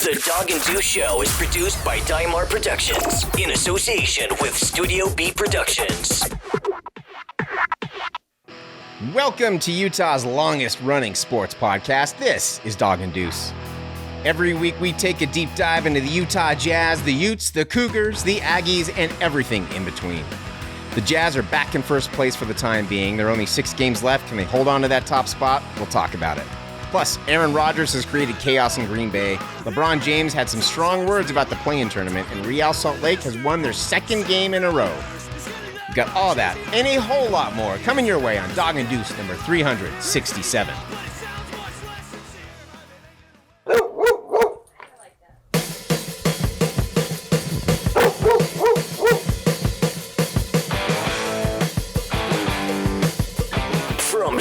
The Dog and Deuce Show is produced by Dymar Productions in association with Studio B Productions. Welcome to Utah's longest-running sports podcast. This is Dog and Deuce. Every week we take a deep dive into the Utah Jazz, the Utes, the Cougars, the Aggies, and everything in between. The Jazz are back in first place for the time being. There are only 6 games left. Can they hold on to that top spot? We'll talk about it. Plus, Aaron Rodgers has created chaos in Green Bay. LeBron James had some strong words about the play-in tournament, and Real Salt Lake has won their 2nd game in a row. We've got all that and a whole lot more coming your way on Dog and Deuce number 367.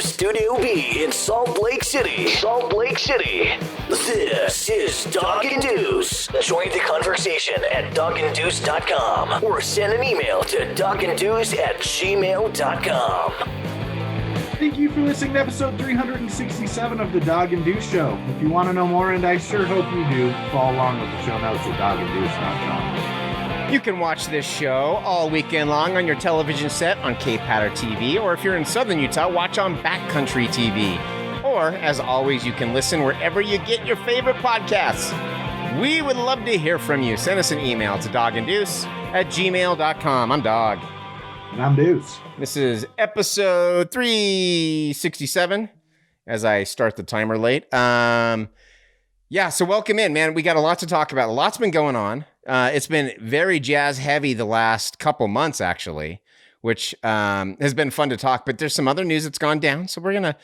Studio B in Salt Lake City. This is Dog and Deuce. Join the conversation at doganddeuce.com or send an email to doganddeuce@gmail.com. Thank you for listening to episode 367 of the Dog and Deuce Show. If you want to know more, and I sure hope you do, follow along with the show notes at doganddeuce.com. You can watch this show all weekend long on your television set on K-Patter TV, or if you're in Southern Utah, watch on Backcountry TV. Or, as always, you can listen wherever you get your favorite podcasts. We would love to hear from you. Send us an email to doganddeuce@gmail.com. I'm Dog. And I'm Deuce. This is episode 367, as I start the timer late. So welcome in, man. We got a lot to talk about. A lot's been going on. It's been very Jazz heavy the last couple months, actually, which has been fun to talk. But there's some other news that's gone down. So we're gonna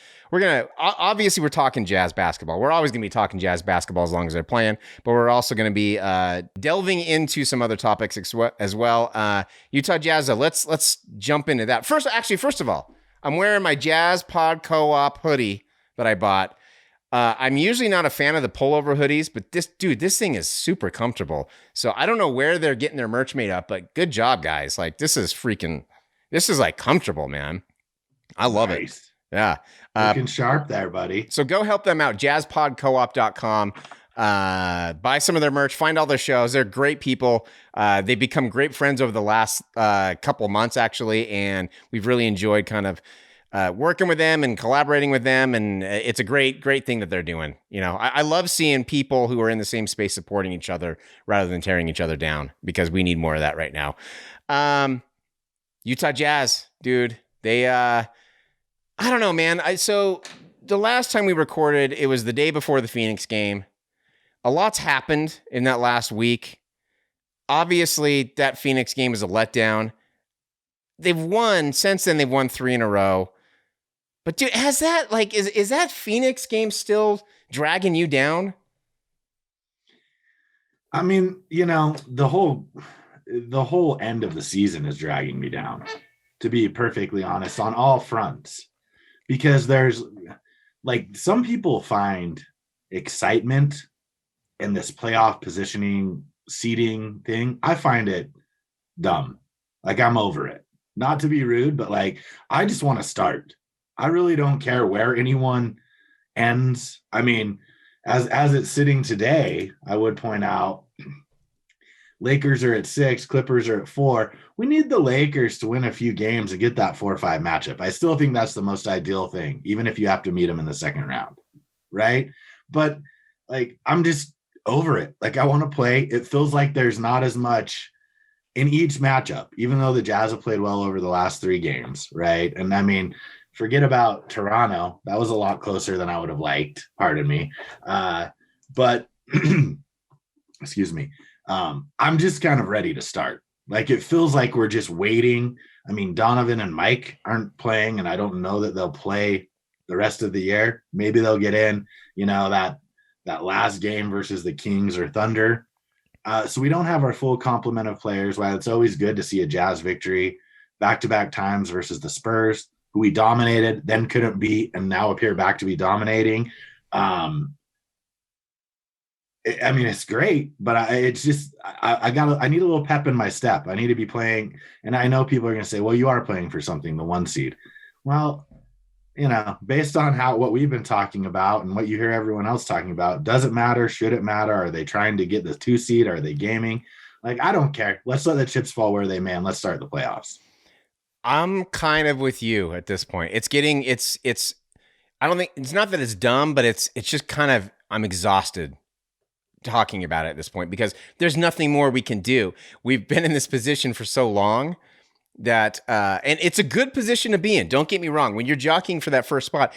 obviously we're talking Jazz basketball. We're always gonna be talking Jazz basketball as long as they're playing. But we're also gonna be delving into some other topics as well. Utah Jazz. Let's jump into that first. Actually, first of all, I'm wearing my Jazz Pod-Coop hoodie that I bought. I'm usually not a fan of the pullover hoodies, but this thing is super comfortable. So I don't know where they're getting their merch made up, but good job, guys. Like, this is like comfortable, man. I love it. Yeah. Looking sharp there, buddy. So go help them out. jazzpodcoop.com. Buy some of their merch, find all their shows. They're great people. They've become great friends over the last couple months, actually. And we've really enjoyed kind of working with them and collaborating with them, and it's a great thing that they're doing. You know, I love seeing people who are in the same space supporting each other rather than tearing each other down, because we need more of that right now. Utah Jazz, dude, they I don't know, man. So the last time we recorded, it was the day before the Phoenix game. A lot's happened in that last week. Obviously, that Phoenix game is a letdown. They've won since then. They've won 3 in a row. But dude, has that is that Phoenix game still dragging you down? I mean, you know, the whole end of the season is dragging me down, to be perfectly honest, on all fronts. Because there's, like, some people find excitement in this playoff positioning seeding thing. I find it dumb. Like, I'm over it. Not to be rude, but like, I just want to start. I really don't care where anyone ends. I mean, as it's sitting today, I would point out Lakers are at 6, Clippers are at 4. We need the Lakers to win a few games and get that 4-5 matchup. I still think that's the most ideal thing, even if you have to meet them in the second round, right? But like, I'm just over it. Like, I want to play. It feels like there's not as much in each matchup, even though the Jazz have played well over the last 3 games, right? And I mean, forget about Toronto. That was a lot closer than I would have liked. Pardon me. But excuse me. I'm just kind of ready to start. Like, it feels like we're just waiting. I mean, Donovan and Mike aren't playing, and I don't know that they'll play the rest of the year. Maybe they'll get in, you know, that last game versus the Kings or Thunder. So we don't have our full complement of players. While it's always good to see a Jazz victory back-to-back times versus the Spurs, who we dominated, then couldn't beat, and now appear back to be dominating. I mean, it's great, but it's just I need a little pep in my step. I need to be playing, and I know people are going to say, "Well, you are playing for something, the 1 seed." Well, based on what we've been talking about and what you hear everyone else talking about, does it matter? Should it matter? Are they trying to get the 2 seed? Are they gaming? Like, I don't care. Let's let the chips fall where they may, and let's start the playoffs. I'm kind of with you at this point. I don't think it's not that it's dumb, but it's just kind of, I'm exhausted talking about it at this point because there's nothing more we can do. We've been in this position for so long that, and it's a good position to be in. Don't get me wrong. When you're jockeying for that first spot,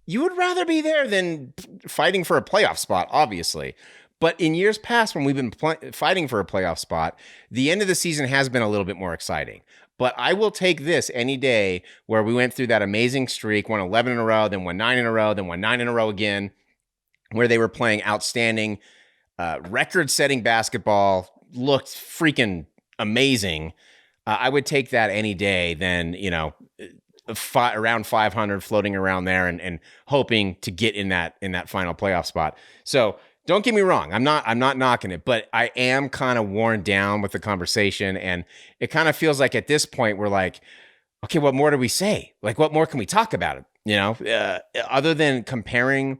you would rather be there than fighting for a playoff spot, obviously. But in years past, when we've been fighting for a playoff spot, the end of the season has been a little bit more exciting. But I will take this any day where we went through that amazing streak, won 11 in a row, then won 9 in a row, then won 9 in a row again, where they were playing outstanding, record-setting basketball, looked freaking amazing. I would take that any day than, around 500, floating around there and hoping to get in that final playoff spot. So don't get me wrong. I'm not knocking it, but I am kind of worn down with the conversation. And it kind of feels like at this point, we're like, okay, what more do we say? Like, what more can we talk about it? Other than comparing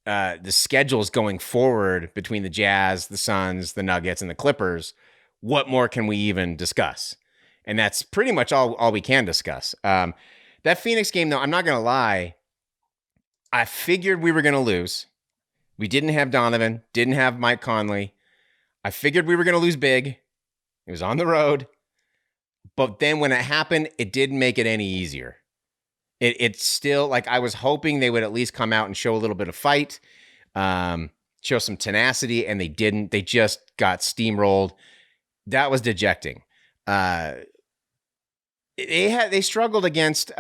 the schedules going forward between the Jazz, the Suns, the Nuggets, and the Clippers, what more can we even discuss? And that's pretty much all we can discuss. That Phoenix game, though, I'm not going to lie. I figured we were going to lose. We didn't have Donovan, didn't have Mike Conley. I figured we were going to lose big. It was on the road. But then when it happened, it didn't make it any easier. It's still like I was hoping they would at least come out and show a little bit of fight, show some tenacity, and they didn't. They just got steamrolled. That was dejecting. They struggled against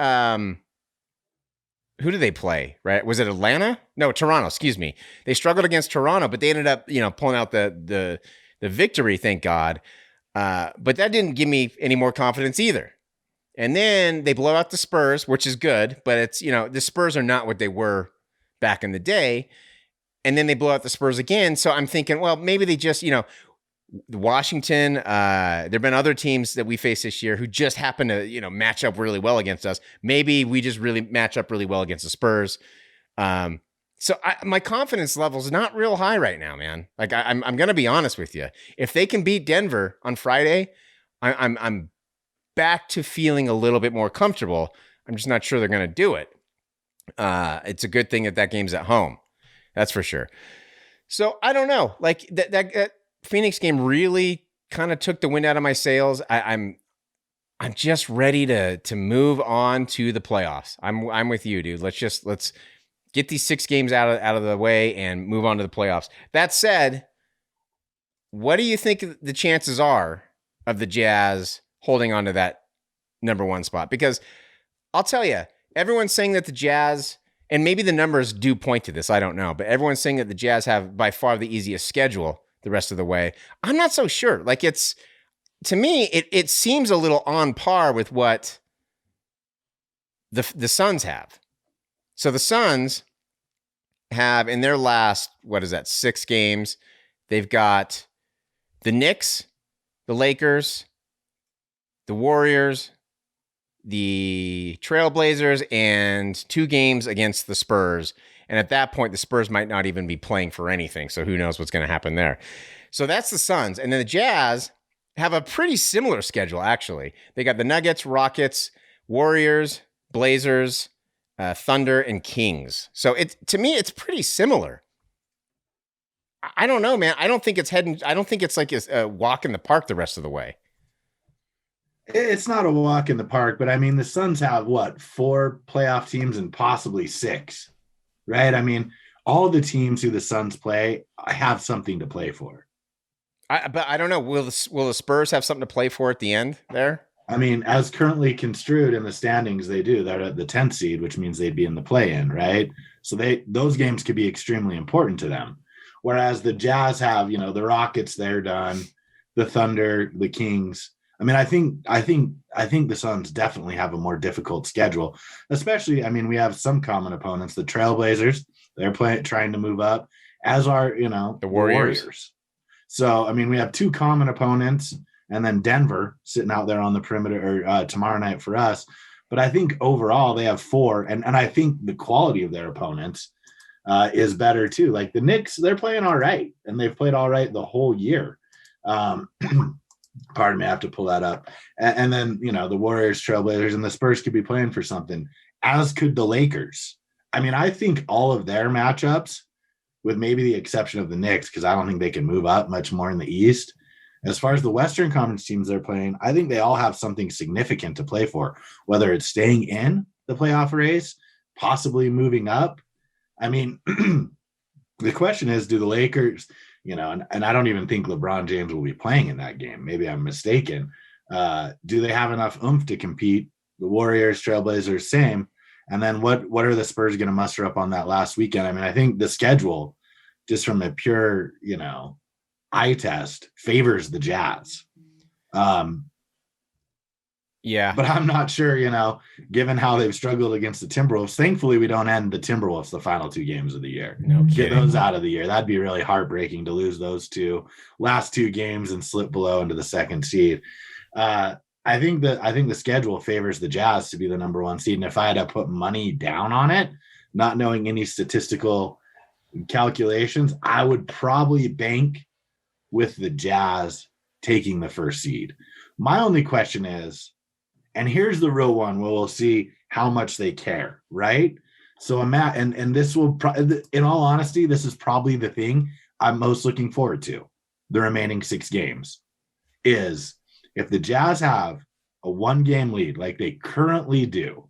who did they play? Right? Was it Atlanta? No, Toronto. Excuse me. They struggled against Toronto, but they ended up pulling out the victory. Thank God. But that didn't give me any more confidence either. And then they blow out the Spurs, which is good, but it's the Spurs are not what they were back in the day. And then they blow out the Spurs again. So I'm thinking, well, maybe they just Washington, there have been other teams that we face this year who just happen to, match up really well against us. Maybe we just really match up really well against the Spurs. So my confidence level is not real high right now, man. Like I'm going to be honest with you. If they can beat Denver on Friday, I'm back to feeling a little bit more comfortable. I'm just not sure they're going to do it. It's a good thing that game's at home. That's for sure. So I don't know. Like that Phoenix game really kind of took the wind out of my sails. I'm just ready to move on to the playoffs. I'm with you, dude. Let's get these 6 games out of the way and move on to the playoffs. That said, what do you think the chances are of the Jazz holding on to that number 1 spot? Because I'll tell you, everyone's saying that the Jazz, and maybe the numbers do point to this, I don't know, but everyone's saying that the Jazz have by far the easiest schedule the rest of the way. I'm not so sure. Like to me, it seems a little on par with what the Suns have. So the Suns have in their last, 6 games, they've got the Knicks, the Lakers, the Warriors, the Trailblazers, and 2 games against the Spurs. And at that point, the Spurs might not even be playing for anything. So who knows what's going to happen there. So that's the Suns. And then the Jazz have a pretty similar schedule, actually. They got the Nuggets, Rockets, Warriors, Blazers, Thunder, and Kings. So to me, it's pretty similar. I don't know, man. I don't think it's like a walk in the park the rest of the way. It's not a walk in the park, but I mean, the Suns have 4 playoff teams and possibly 6. Right? I mean, all the teams who the Suns play have something to play for. But I don't know. Will the Spurs have something to play for at the end there? I mean, as currently construed in the standings, they do. They're at the 10th seed, which means they'd be in the play-in, right? So those games could be extremely important to them. Whereas the Jazz have, the Rockets, they're done. The Thunder, the Kings. I mean, I think the Suns definitely have a more difficult schedule, especially, I mean, we have some common opponents, the Trailblazers, they're trying to move up, as are, the Warriors. So, I mean, we have 2 common opponents, and then Denver sitting out there on the perimeter tomorrow night for us. But I think overall they have 4, and I think the quality of their opponents is better too. Like the Knicks, they're playing all right, and they've played all right the whole year. Pardon me, I have to pull that up. And then, the Warriors, Trailblazers, and the Spurs could be playing for something, as could the Lakers. I mean, I think all of their matchups, with maybe the exception of the Knicks, because I don't think they can move up much more in the East. As far as the Western Conference teams they're playing, I think they all have something significant to play for, whether it's staying in the playoff race, possibly moving up. I mean, the question is, do the Lakers, and I don't even think LeBron James will be playing in that game. Maybe I'm mistaken. Do they have enough oomph to compete? The Warriors, Trailblazers, same. And then what are the Spurs going to muster up on that last weekend? I mean, I think the schedule, just from a pure, eye test, favors the Jazz. Yeah. But I'm not sure, given how they've struggled against the Timberwolves. Thankfully, we don't end the Timberwolves the final 2 games of the year. No Get kidding. those out of the year. That'd be really heartbreaking to lose those last 2 games and slip below into the 2nd seed. I think the schedule favors the Jazz to be the number 1 seed. And if I had to put money down on it, not knowing any statistical calculations, I would probably bank with the Jazz taking the 1st seed. My only question is, and here's the real one where we'll see how much they care, right? So and this will, in all honesty, this is probably the thing I'm most looking forward to the remaining 6 games, is if the Jazz have a 1-game lead like they currently do,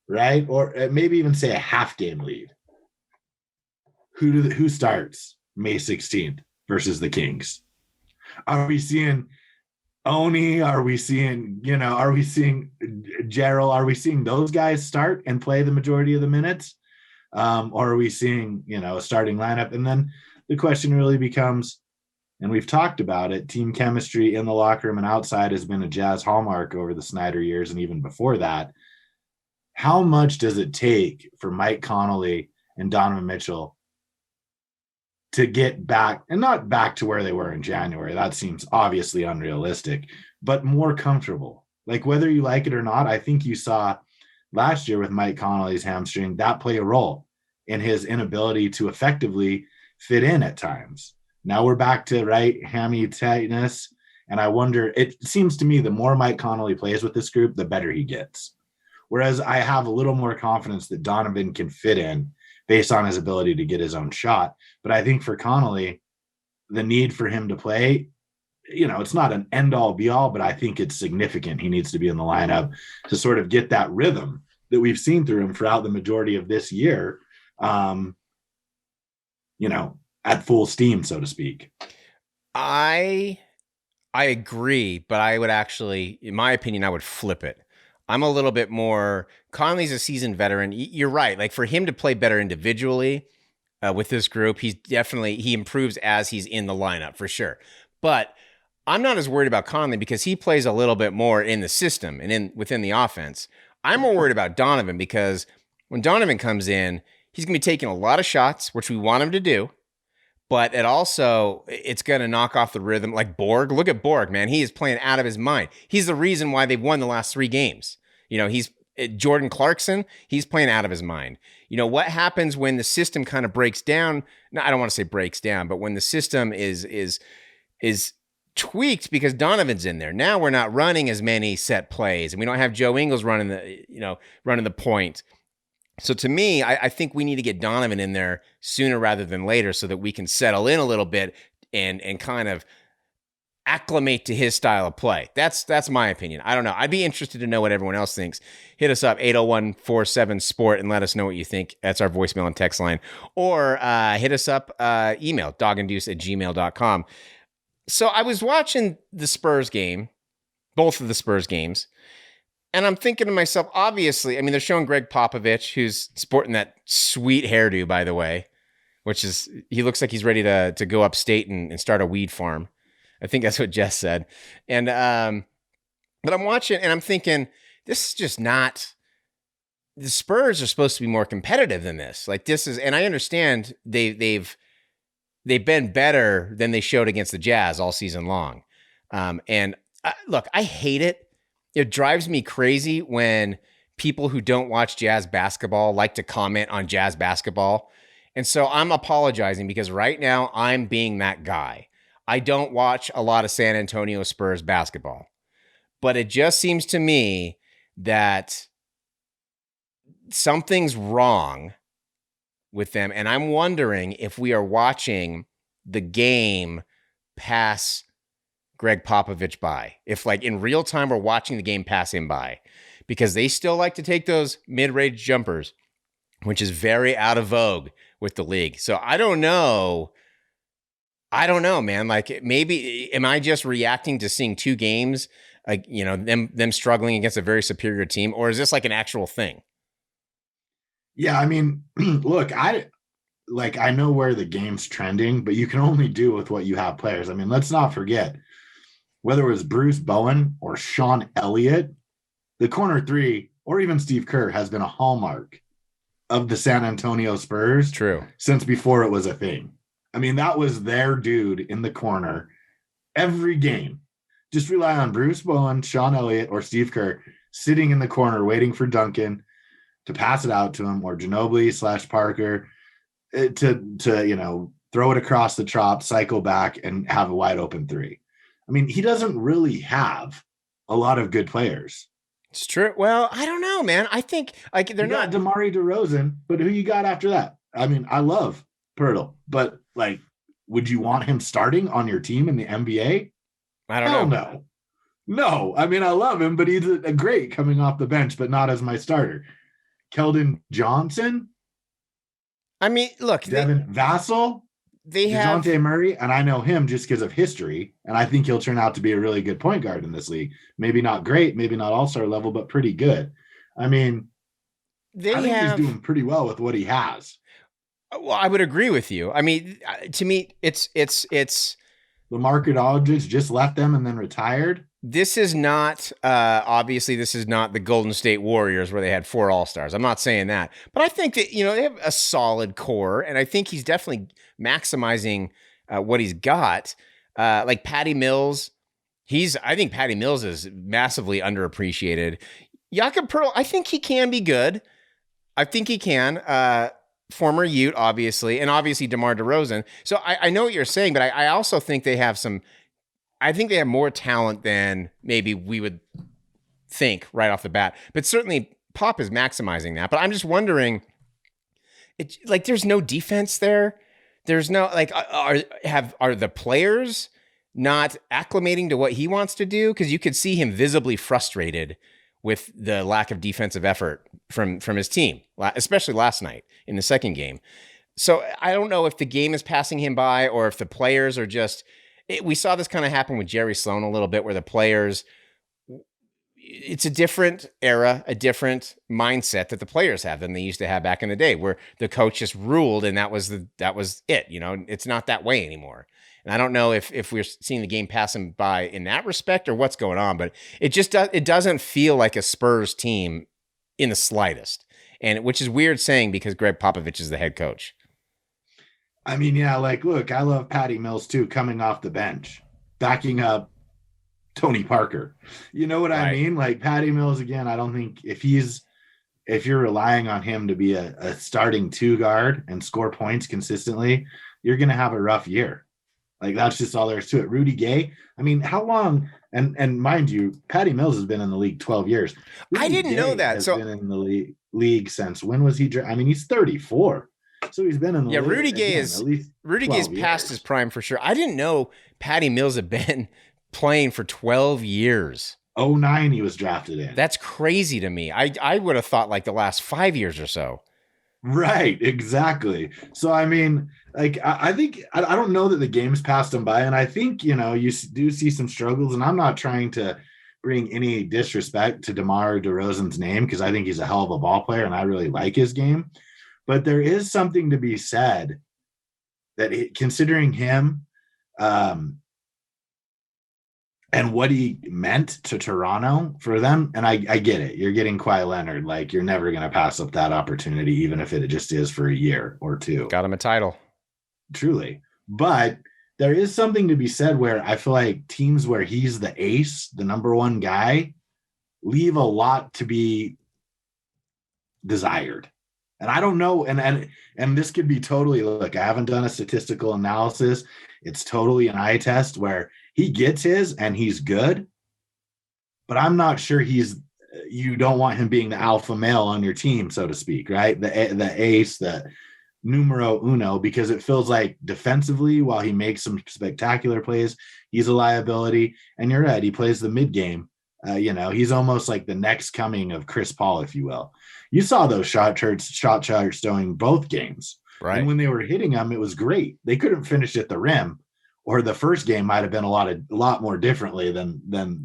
right? Or maybe even say a half-game lead. Who starts May 16th versus the Kings? Are we seeing Oni? Are we seeing Gerald? Are we seeing those guys start and play the majority of the minutes? Or are we seeing, a starting lineup? And then the question really becomes, and we've talked about it, team chemistry in the locker room and outside has been a Jazz hallmark over the Snyder years and even before that. How much does it take for Mike Conley and Donovan Mitchell to get back, and not back to where they were in January? That seems obviously unrealistic, but more comfortable. Like, whether you like it or not, I think you saw last year with Mike Conley's hamstring, that play a role in his inability to effectively fit in at times. Now we're back to hammy tightness. And I wonder, it seems to me the more Mike Conley plays with this group, the better he gets. Whereas I have a little more confidence that Donovan can fit in based on his ability to get his own shot. But I think for Conley, the need for him to play, it's not an end all be all, but I think it's significant. He needs to be in the lineup to sort of get that rhythm that we've seen through him throughout the majority of this year, at full steam, so to speak. I agree, but I would actually, in my opinion, I would flip it. I'm a little bit more, Conley's a seasoned veteran. You're right. Like, for him to play better individually with this group, he improves as he's in the lineup for sure. But I'm not as worried about Conley because he plays a little bit more in the system and within the offense. I'm more worried about Donovan because when Donovan comes in, he's going to be taking a lot of shots, which we want him to do. But it's going to knock off the rhythm. Like Borg, look at Borg, man. He is playing out of his mind. He's the reason why they've won the last 3 games. He's Jordan Clarkson. He's playing out of his mind. What happens when the system kind of breaks down? No, I don't want to say breaks down, but when the system is tweaked because Donovan's in there. Now we're not running as many set plays, and we don't have Joe Ingles running the point. So to me, I think we need to get Donovan in there sooner rather than later so that we can settle in a little bit and kind of acclimate to his style of play. That's my opinion. I don't know. I'd be interested to know what everyone else thinks. Hit us up, 801-47-SPORT, and let us know what you think. That's our voicemail and text line. Or hit us up, email, doganddeuce@gmail.com. So I was watching the Spurs game, both of the Spurs games, and I'm thinking to myself, obviously, I mean, they're showing Gregg Popovich, who's sporting that sweet hairdo, by the way, he looks like he's ready to go upstate and start a weed farm. I think that's what Jess said. And, but I'm watching and I'm thinking, this is just not, the Spurs are supposed to be more competitive than this. Like, this is, and I understand they've been better than they showed against the Jazz all season long. Look, I hate it it drives me crazy when people who don't watch Jazz basketball like to comment on Jazz basketball. And so I'm apologizing because right now I'm being that guy. I don't watch a lot of San Antonio Spurs basketball, but it just seems to me that something's wrong with them. And I'm wondering if we are watching the game pass Gregg Popovich by. If like in real time, we're watching the game pass him by, because they still like to take those mid-range jumpers, which is very out of vogue with the league. So I don't know, man. Like maybe, am I just reacting to seeing two games, like, you know, them struggling against a very superior team, or is this like an actual thing? Yeah, I mean, look, I know where the game's trending, but you can only do with what you have players. I mean, let's not forget, whether it was Bruce Bowen or Sean Elliott, the corner three, or even Steve Kerr has been a hallmark of the San Antonio Spurs. True. Since before it was a thing. I mean, that was their dude in the corner every game. Just rely on Bruce Bowen, Sean Elliott, or Steve Kerr sitting in the corner waiting for Duncan to pass it out to him, or Ginobili/Parker to you know, throw it across the top, cycle back, and have a wide open three. I mean, he doesn't really have a lot of good players. It's true. Well, I don't know, man. I think like they're not DeMar DeRozan, but who you got after that? I mean, I love Pirtle, but like, would you want him starting on your team in the NBA? I don't know. No. No, I mean, I love him, but he's a great coming off the bench, but not as my starter. Keldon Johnson. I mean, look, Devin Vassell. They have DeJounte Murray, and I know him just because of history, and I think he'll turn out to be a really good point guard in this league. Maybe not great, maybe not all-star level, but pretty good. I mean, I think he's doing pretty well with what he has. Well, I would agree with you. I mean, to me, it's LaMarcus Aldridge just left them and then retired. This is not, obviously, this is not the Golden State Warriors where they had 4 All-Stars. I'm not saying that. But I think that, you know, they have a solid core, and I think he's definitely maximizing what he's got. Like Patty Mills, I think Patty Mills is massively underappreciated. Jakob Poeltl, I think he can be good. I think he can. Former Ute, obviously, and obviously DeMar DeRozan. So I know what you're saying, but I also think they have I think they have more talent than maybe we would think right off the bat. But certainly Pop is maximizing that. But I'm just wondering, there's no defense there. There's no, like, are the players not acclimating to what he wants to do? Because you could see him visibly frustrated with the lack of defensive effort from his team, especially last night in the second game. So I don't know if the game is passing him by or if the players are just... We saw this kind of happen with Jerry Sloan a little bit, where the players, it's a different era, a different mindset that the players have than they used to have back in the day, where the coach just ruled and that was it. You know, it's not that way anymore. And I don't know if we're seeing the game pass him by in that respect or what's going on, but it just it doesn't feel like a Spurs team in the slightest, and which is weird saying because Gregg Popovich is the head coach. I mean, yeah, like, look, I love Patty Mills too, coming off the bench, backing up Tony Parker. You know what I mean? Like Patty Mills, again, I don't think if you're relying on him to be a starting 2 guard and score points consistently, you're going to have a rough year. Like, that's just all there is to it. Rudy Gay, I mean, how long? And mind you, Patty Mills has been in the league 12 years. Rudy I didn't know that. Has been in the league since when was he? I mean, he's 34. So he's been in the league. Rudy Gay is past his prime for sure. I didn't know Patty Mills had been playing for 12 years. 2009 he was drafted in. That's crazy to me. I would have thought like the last 5 years or so. Right, exactly. So I mean, like, I think I don't know that the game's passed him by, and I think, you know, you do see some struggles, and I'm not trying to bring any disrespect to DeMar DeRozan's name because I think he's a hell of a ball player and I really like his game. But there is something to be said that considering him and what he meant to Toronto for them, and I get it. You're getting Kawhi Leonard. Like, you're never going to pass up that opportunity, even if it just is for a year or 2. Got him a title. Truly. But there is something to be said where I feel like teams where he's the ace, the number 1 guy, leave a lot to be desired. And I don't know, and this could be totally, look, I haven't done a statistical analysis. It's totally an eye test where he gets his and he's good, but I'm not sure you don't want him being the alpha male on your team, so to speak, right? The ace, the numero uno, because it feels like defensively, while he makes some spectacular plays, he's a liability. And you're right, he plays the mid game. He's almost like the next coming of Chris Paul, if you will. You saw those shot charts during both games. Right. And when they were hitting them, it was great. They couldn't finish at the rim, or the first game might have been a lot more differently than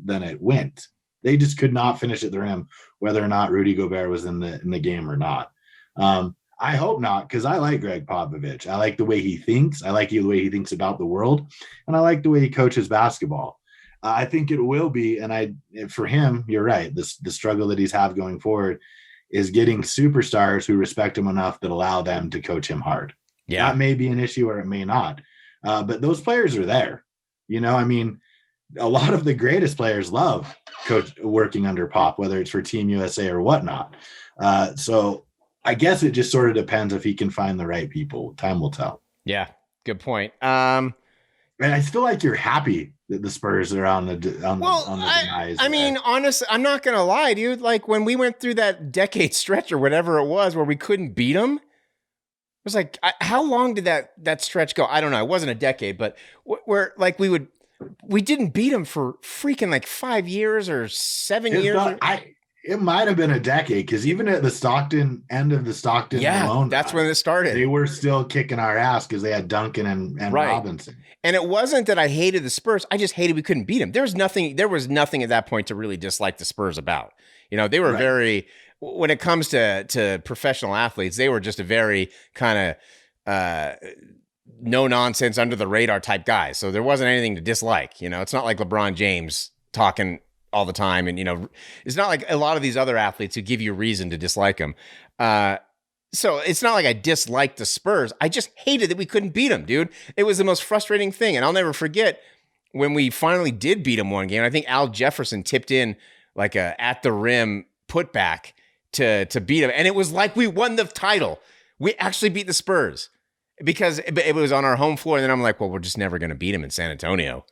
it went. They just could not finish at the rim, whether or not Rudy Gobert was in the game or not. I hope not, because I like Gregg Popovich. I like the way he thinks. I like the way he thinks about the world, and I like the way he coaches basketball. I think it will be, and for him, you're right. The struggle that he's have going forward is getting superstars who respect him enough that allow them to coach him hard. Yeah, that may be an issue, or it may not. But those players are there. A lot of the greatest players love working under Pop, whether it's for Team USA or whatnot. So I guess it just sort of depends if he can find the right people. Time will tell. Yeah, good point. And I feel like you're happy that the Spurs are on the demise. I mean, honestly, I'm not going to lie, dude. Like when we went through that decade stretch or whatever it was where we couldn't beat them, it was like, how long did that stretch go? I don't know. It wasn't a decade, but where like we didn't beat them for freaking like 5 years or 7 years. It might have been a decade, because even at the end of the Stockton Malone, that's when it started. They were still kicking our ass because they had Duncan and right. Robinson. And it wasn't that I hated the Spurs. I just hated we couldn't beat them. There was nothing at that point to really dislike the Spurs about. They were very, when it comes to professional athletes, they were just a very kind of no nonsense, under the radar type guys. So there wasn't anything to dislike. It's not like LeBron James talking all the time. And, it's not like a lot of these other athletes who give you a reason to dislike them. So it's not like I disliked the Spurs. I just hated that we couldn't beat them, dude. It was the most frustrating thing. And I'll never forget when we finally did beat them one game. I think Al Jefferson tipped in like a at the rim putback to beat them. And it was like we won the title. We actually beat the Spurs because it was on our home floor. And then I'm like, well, we're just never going to beat them in San Antonio.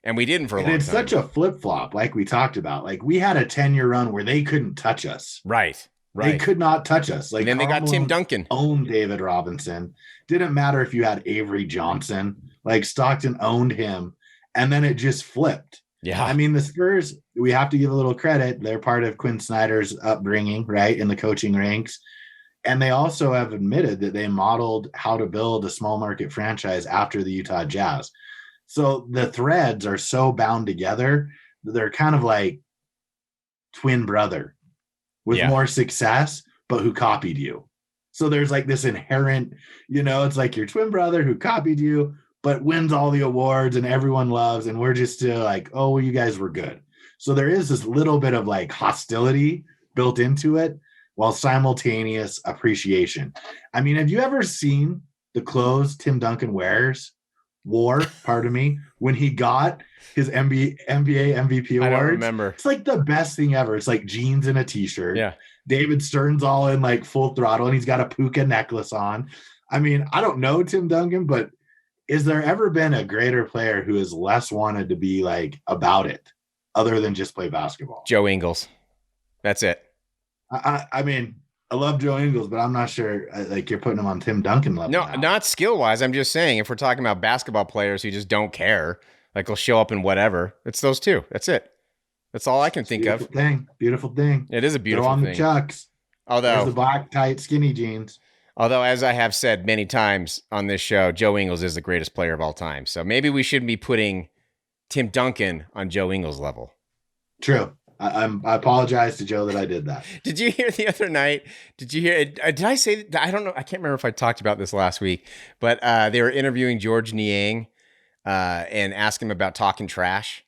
And we didn't for a long time. It's such a flip-flop, like we talked about. Like, we had a 10-year run where they couldn't touch us. Right. They could not touch us. Like, and then they got Tim Duncan. Owned David Robinson. Didn't matter if you had Avery Johnson. Like, Stockton owned him. And then it just flipped. Yeah. I mean, the Spurs, we have to give a little credit. They're part of Quinn Snyder's upbringing, right, in the coaching ranks. And they also have admitted that they modeled how to build a small market franchise after the Utah Jazz. So the threads are so bound together that they're kind of like twin brother with more success, but who copied you. So there's like this inherent, it's like your twin brother who copied you, but wins all the awards and everyone loves. And we're just still like, oh, well, you guys were good. So there is this little bit of like hostility built into it while simultaneous appreciation. I mean, have you ever seen the clothes Tim Duncan wore, when he got his NBA MVP award? I don't remember. It's like the best thing ever. It's like jeans and a t-shirt. Yeah. David Stern's all in like full throttle, and he's got a puka necklace on. I mean, I don't know Tim Duncan, but is there ever been a greater player who is less wanted to be like about it other than just play basketball? Joe Ingles. That's it. I mean, I love Joe Ingles, but I'm not sure like you're putting him on Tim Duncan level. No, now. Not skill wise. I'm just saying, if we're talking about basketball players who just don't care, like they'll show up in whatever, it's those two. That's it. That's all I can think of. Beautiful thing. It is a beautiful thing. thing. The Chucks. There's the black tight skinny jeans. Although, as I have said many times on this show, Joe Ingles is the greatest player of all time. So maybe we shouldn't be putting Tim Duncan on Joe Ingles level. True. I apologize to Joe that I did that. Did you hear the other night? Did you hear? Did I say? I don't know. I can't remember if I talked about this last week, but they were interviewing George Niang and asked him about talking trash.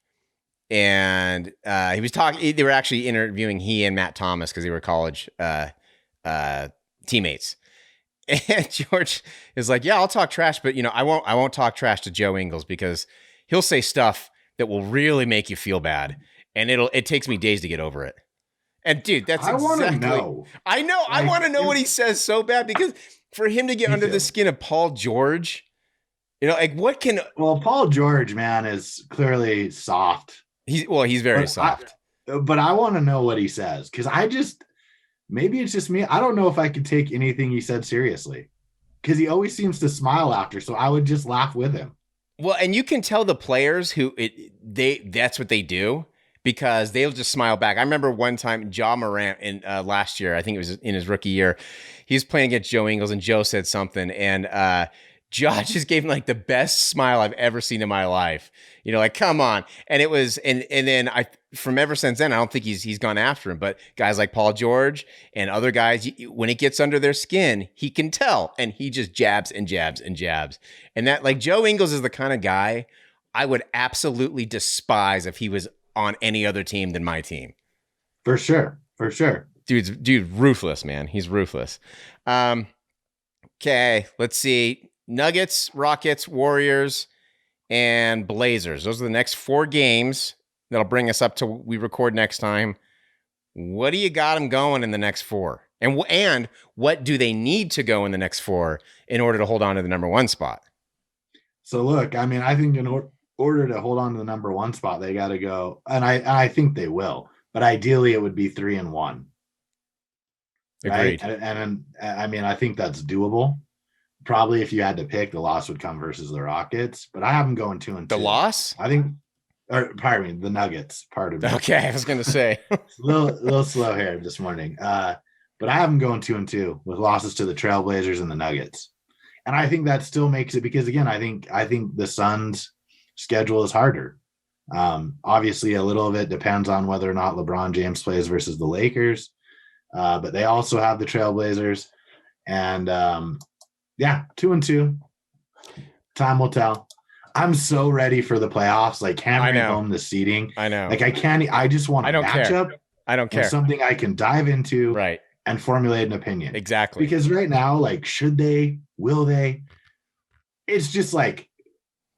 And he was talking. They were actually interviewing he and Matt Thomas because they were college teammates. And George is like, "Yeah, I'll talk trash, but I won't talk trash to Joe Ingles because he'll say stuff that will really make you feel bad." And it takes me days to get over it. And dude, that's I want to exactly. know. I know. Like, I want to know what he says so bad because for him to get under the skin of Paul George, like what can? Well, Paul George, man, is clearly soft. He's very soft. But I want to know what he says because maybe it's just me. I don't know if I could take anything he said seriously because he always seems to smile after. So I would just laugh with him. Well, and you can tell the players that's what they do. Because they'll just smile back. I remember one time, Ja Morant in last year, I think it was in his rookie year, he was playing against Joe Ingles, and Joe said something, and Ja just gave him like the best smile I've ever seen in my life. Like come on, and it was, and then from ever since then, I don't think he's gone after him. But guys like Paul George and other guys, when it gets under their skin, he can tell, and he just jabs and jabs and jabs, and that like Joe Ingles is the kind of guy I would absolutely despise if he was on any other team than my team. For sure. Dude, ruthless, man. He's ruthless. Okay, let's see. Nuggets, Rockets, Warriors, and Blazers. Those are the next 4 games that'll bring us up to we record next time. What do you got them going in the next 4? And what do they need to go in the next 4 in order to hold on to the number 1 spot? So look, I mean, I think in order to hold on to the number 1 spot, they got to go, and I think they will, but ideally it would be 3-1. Agreed. Right? And I mean, I think that's doable. Probably if you had to pick, the loss would come versus the Rockets, but I have them going 2-2. The loss? I think, or pardon me, the Nuggets. Pardon me. Okay, I was going to say. a little slow here this morning. But I have them going 2-2 with losses to the Trailblazers and the Nuggets. And I think that still makes it because again, I think the Suns' schedule is harder. Obviously, a little of it depends on whether or not LeBron James plays versus the Lakers. But they also have the Trailblazers. And 2-2. Time will tell. I'm so ready for the playoffs, like hammering home the seeding. I know. Like I just want a matchup. I don't care. Something I can dive into. Right. And formulate an opinion. Exactly. Because right now, like, should they? Will they? It's just like,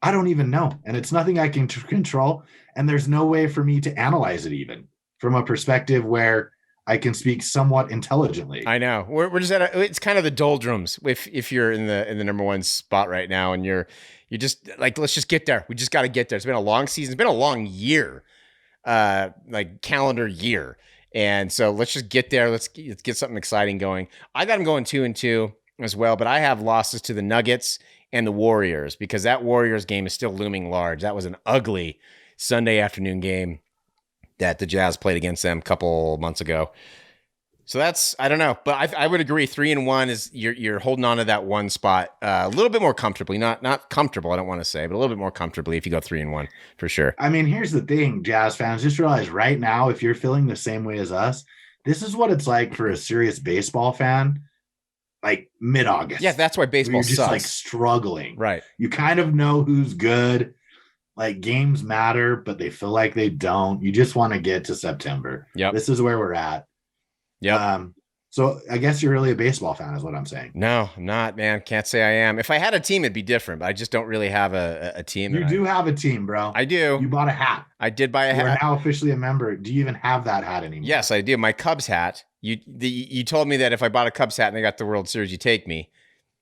I don't even know. And it's nothing I can control. And there's no way for me to analyze it even from a perspective where I can speak somewhat intelligently. I know. We're just it's kind of the doldrums if you're in the number 1 spot right now and you're just like, let's just get there. We just got to get there. It's been a long season. It's been a long year, like calendar year. And so let's just get there. Let's get something exciting going. I got them going 2-2 as well, but I have losses to the Nuggets and the Warriors because that Warriors game is still looming large. That was an ugly Sunday afternoon game that the Jazz played against them a couple months ago. So that's, I don't know, but I would agree 3-1 is you're holding on to that 1 spot a little bit more comfortably, not comfortable, I don't want to say, but a little bit more comfortably if you go 3-1 for sure. I mean, here's the thing, Jazz fans, just realize right now, if you're feeling the same way as us, this is what it's like for a serious baseball fan, like mid-August. Yeah, that's why baseball sucks. Just like struggling. Right. You kind of know who's good. Like games matter, but they feel like they don't. You just want to get to September. Yep. This is where we're at. Yeah. So I guess you're really a baseball fan is what I'm saying. No, I'm not, man. Can't say I am. If I had a team, it'd be different, but I just don't really have a team. You do have a team, bro. I do. You bought a hat. I did buy a hat. You're now officially a member. Do you even have that hat anymore? Yes, I do. My Cubs hat. You told me that if I bought a Cubs hat and they got the World Series, you take me.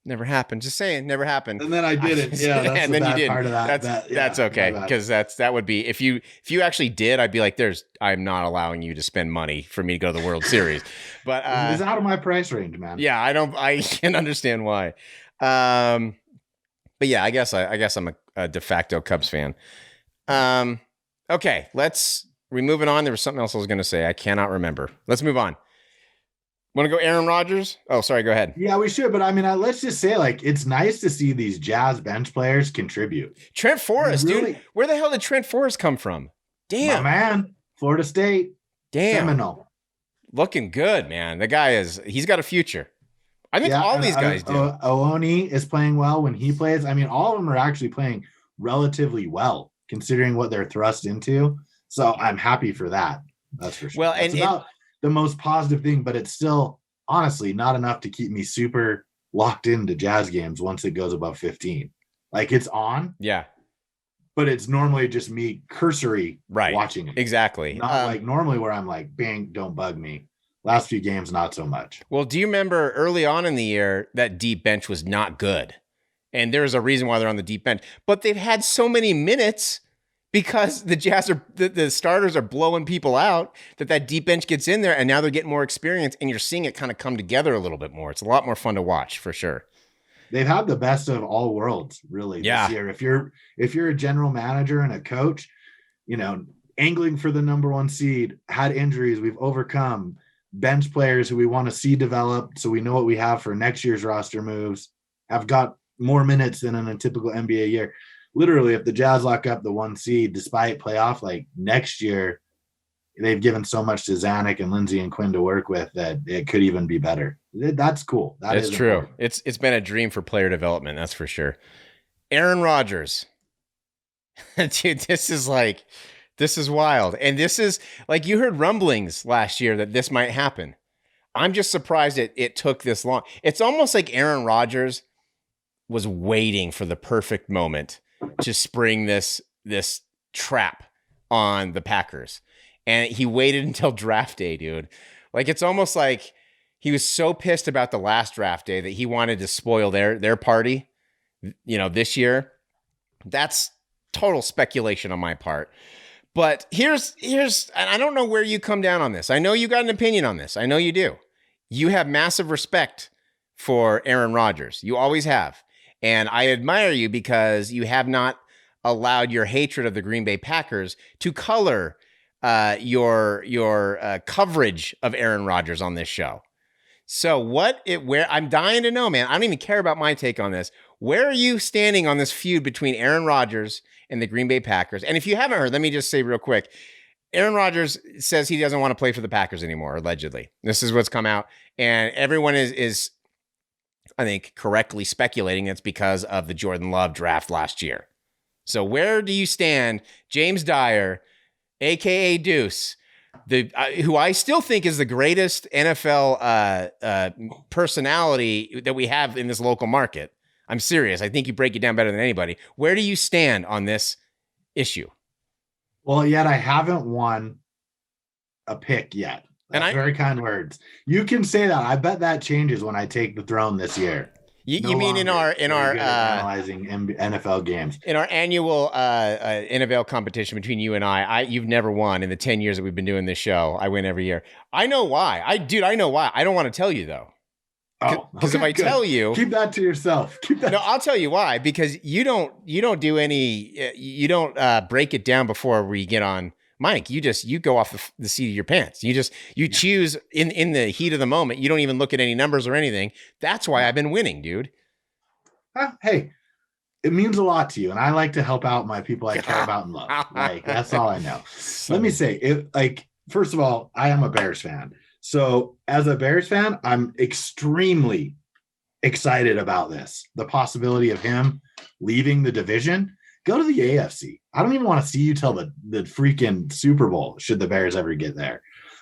Never happened. Just saying, never happened. And then I did it. Yeah, that's and the then bad you did. part of that. That's okay because that would be if you actually did, I'd be like, I'm not allowing you to spend money for me to go to the World Series. But it's out of my price range, man. Yeah, I can understand why. But yeah, I guess I'm a de facto Cubs fan. Okay, we're moving on. There was something else I was going to say. I cannot remember. Let's move on. Want to go Aaron Rodgers? Oh, sorry. Go ahead. Yeah, we should. But I mean, let's just say, like, it's nice to see these Jazz bench players contribute. Trent Forrest, dude. Where the hell did Trent Forrest come from? Damn. My man. Florida State. Damn. Seminole. Looking good, man. The guy he's got a future. I think all these guys do. Ooni is playing well when he plays. I mean, all of them are actually playing relatively well, considering what they're thrust into. So I'm happy for that. That's for sure. Well, and the most positive thing, but it's still honestly not enough to keep me super locked into Jazz games once it goes above 15. Like it's on. Yeah. but it's normally just me cursory watching it. Exactly. Not like normally where I'm like, bang, don't bug me. Last few games, not so much. Well, do you remember early on in the year that deep bench was not good? And there's a reason why they're on the deep bench. But they've had so many minutes because the Jazz are the starters are blowing people out that deep bench gets in there, and now they're getting more experience, and you're seeing it kind of come together a little bit more. It's a lot more fun to watch for sure. They've had the best of all worlds, really, this year. If you're a general manager and a coach, angling for the number 1 seed, had injuries, we've overcome bench players who we want to see develop, so we know what we have for next year's roster moves, have got more minutes than in a typical NBA year. Literally, if the Jazz lock up the 1 seed, despite playoff, like next year, they've given so much to Zanuck and Lindsey and Quinn to work with that it could even be better. That's cool. That's true. Important. It's been a dream for player development. That's for sure. Aaron Rodgers. Dude, this is wild. And this is like, you heard rumblings last year that this might happen. I'm just surprised it took this long. It's almost like Aaron Rodgers was waiting for the perfect moment to spring this trap on the Packers. And he waited until draft day, dude. Like, it's almost like he was so pissed about the last draft day that he wanted to spoil their party, this year. That's total speculation on my part. But here's, and I don't know where you come down on this. I know you got an opinion on this. I know you do. You have massive respect for Aaron Rodgers. You always have. And I admire you because you have not allowed your hatred of the Green Bay Packers to color your coverage of Aaron Rodgers on this show. So where I'm dying to know, man. I don't even care about my take on this. Where are you standing on this feud between Aaron Rodgers and the Green Bay Packers? And if you haven't heard, let me just say real quick. Aaron Rodgers says he doesn't want to play for the Packers anymore, allegedly. This is what's come out. And everyone is I think, correctly speculating it's because of the Jordan Love draft last year. So where do you stand, James Dyer, a.k.a. Deuce, who I still think is the greatest NFL personality that we have in this local market? I'm serious. I think you break it down better than anybody. Where do you stand on this issue? Well, yet I haven't won a pick yet. That's very kind words. You can say that. I bet that changes when I take the throne this year. You mean in our analyzing NFL games, in our annual NFL competition between you and you've never won in the 10 years that we've been doing this show. I win every year. I know why. I know why. I don't want to tell you though. Because if I tell you, keep that to yourself. No, I'll tell you why. Because you don't break it down before we get on Mike. You go off the seat of your pants. You choose in the heat of the moment. You don't even look at any numbers or anything. That's why I've been winning, dude. Hey, it means a lot to you, and I like to help out my people I care about and love. Like, that's all I know. Let me say, first of all, I am a Bears fan. So as a Bears fan, I'm extremely excited about this. The possibility of him leaving the division. Go to the AFC. I don't even want to see you till the freaking Super Bowl, should the Bears ever get there.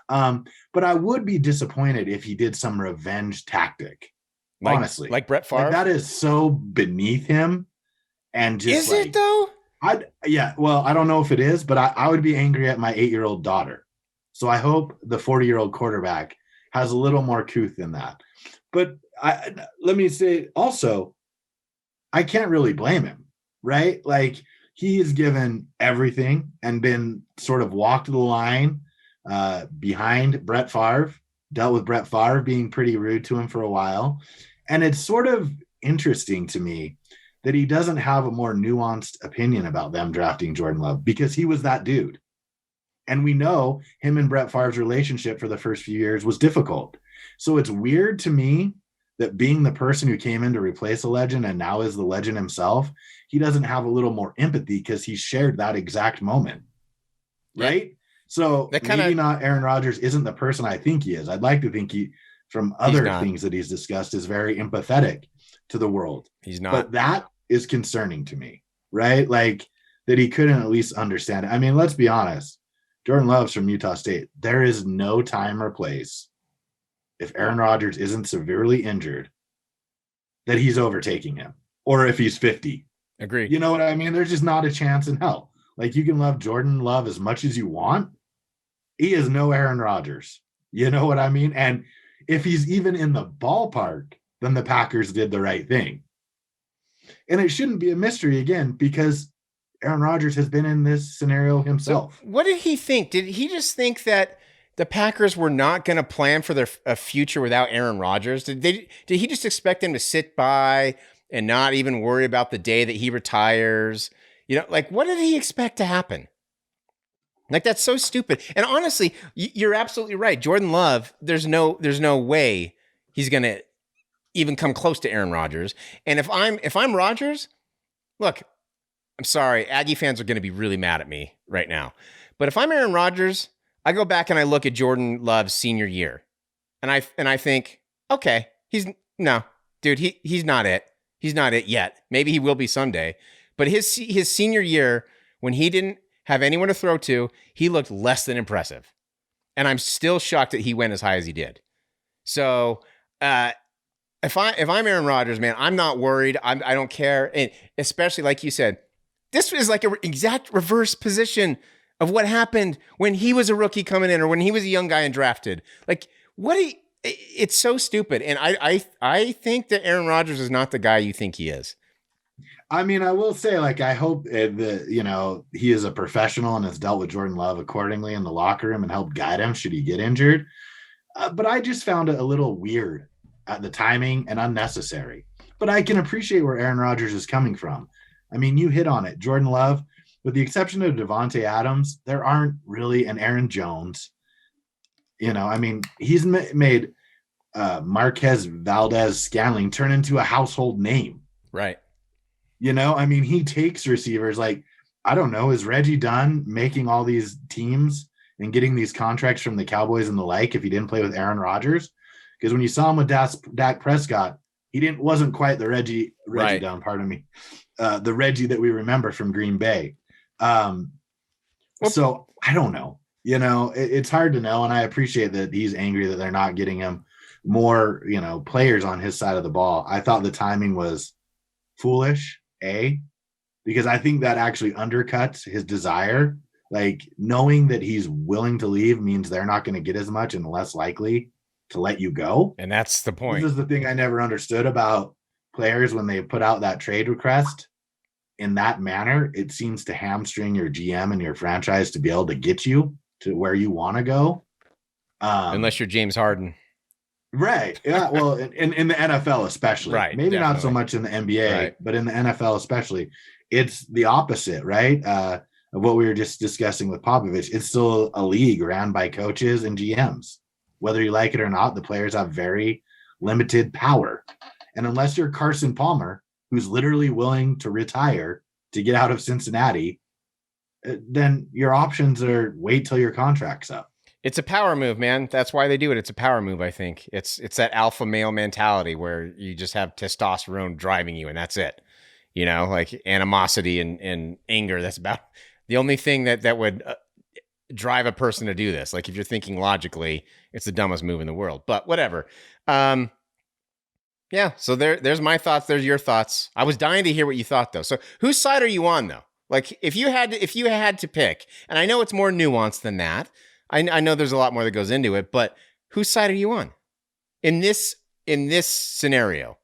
But I would be disappointed if he did some revenge tactic. Honestly. Like Brett Favre? Like, that is so beneath him. And just it though? Well, I don't know if it is, but I would be angry at my 8-year-old daughter. So I hope the 40-year-old quarterback has a little more couth than that. But let me say also, I can't really blame him, right? Like, he has given everything and been sort of walked the line behind Brett Favre, dealt with Brett Favre being pretty rude to him for a while. And it's sort of interesting to me that he doesn't have a more nuanced opinion about them drafting Jordan Love, because he was that dude. And we know him and Brett Favre's relationship for the first few years was difficult. So it's weird to me that being the person who came in to replace a legend and now is the legend himself, he doesn't have a little more empathy because he shared that exact moment. Right? Yeah. So maybe not Aaron Rodgers isn't the person I think he is. I'd like to think he, from other things that he's discussed, is very empathetic to the world. He's not. But that is concerning to me, right? Like, that he couldn't at least understand it. I mean, let's be honest. Jordan Love's from Utah State. There is no time or place, if Aaron Rodgers isn't severely injured, that he's overtaking him, or if he's 50 Agreed. You know what I mean? There's just not a chance in hell. Like, you can love Jordan Love as much as you want. He is no Aaron Rodgers. You know what I mean? And if he's even in the ballpark, then the Packers did the right thing. And it shouldn't be a mystery again, because Aaron Rodgers has been in this scenario himself. So what did he think? Did he just think that the Packers were not going to plan for a future without Aaron Rodgers? Did he just expect them to sit by and not even worry about the day that he retires? You know, like, what did he expect to happen? Like, that's so stupid. And honestly, you're absolutely right. Jordan Love, there's no way he's going to even come close to Aaron Rodgers. And if I'm Rodgers, look, I'm sorry, Aggie fans are going to be really mad at me right now. But if I'm Aaron Rodgers, I go back and I look at Jordan Love's senior year, and I think, okay, he's not it. He's not it yet. Maybe he will be someday. But his senior year, when he didn't have anyone to throw to, he looked less than impressive. And I'm still shocked that he went as high as he did. So if I'm Aaron Rodgers, man, I'm not worried. I don't care. And especially, like you said, this is like an exact reverse position of what happened when he was a rookie coming in, or when he was a young guy and drafted. Like, it's so stupid. And I think that Aaron Rodgers is not the guy you think he is. I mean, I will say, like, I hope that, he is a professional and has dealt with Jordan Love accordingly in the locker room and helped guide him should he get injured. But I just found it a little weird at the timing and unnecessary. But I can appreciate where Aaron Rodgers is coming from. I mean, you hit on it. Jordan Love, with the exception of Devontae Adams, there aren't really an Aaron Jones. I mean, he's made Marquez Valdez-Scantling turn into a household name. Right. I mean, he takes receivers like, I don't know, is Reggie Dunn making all these teams and getting these contracts from the Cowboys and the like if he didn't play with Aaron Rodgers? Because when you saw him with Dak Prescott, wasn't quite the Reggie right. Dunn, pardon me, the Reggie that we remember from Green Bay. So I don't know. It's hard to know, and I appreciate that he's angry that they're not getting him more, players on his side of the ball. I thought the timing was foolish, because I think that actually undercuts his desire. Like, knowing that he's willing to leave means they're not going to get as much and less likely to let you go. And that's the point. This is the thing I never understood about players when they put out that trade request in that manner. It seems to hamstring your GM and your franchise to be able to get you to where you want to go. Unless you're James Harden. Right. Yeah. Well, in the NFL especially. Right. Maybe definitely. not so much in the NBA, right. But in the NFL especially, it's the opposite, right? Of what we were just discussing with Popovich. It's still a league ran by coaches and GMs. Whether you like it or not, the players have very limited power. And unless you're Carson Palmer, who's literally willing to retire to get out of Cincinnati, then your options are wait till your contract's up. It's a power move, man. That's why they do it. It's a power move, I think. It's that alpha male mentality where you just have testosterone driving you, and that's it. Like animosity and anger. That's about the only thing that would drive a person to do this. Like, if you're thinking logically, it's the dumbest move in the world. But whatever. Yeah. So there's my thoughts. There's your thoughts. I was dying to hear what you thought, though. So whose side are you on, though? Like, if you had to pick, and I know it's more nuanced than that. I know there's a lot more that goes into it, but whose side are you on in this scenario?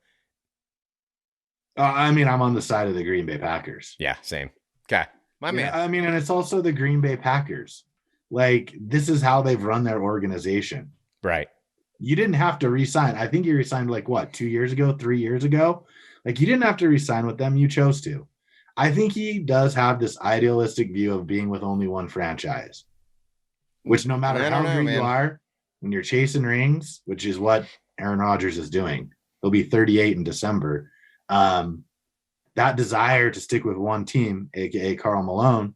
I mean, I'm on the side of the Green Bay Packers. Yeah, same. Okay, my man. I mean, and it's also the Green Bay Packers. Like, this is how they've run their organization. Right. You didn't have to re-sign. I think you re-signed 2 years ago, 3 years ago. Like, you didn't have to re-sign with them. You chose to. I think he does have this idealistic view of being with only one franchise. Which, no matter how good you are, when you're chasing rings, which is what Aaron Rodgers is doing, he'll be 38 in December. That desire to stick with one team, aka Karl Malone,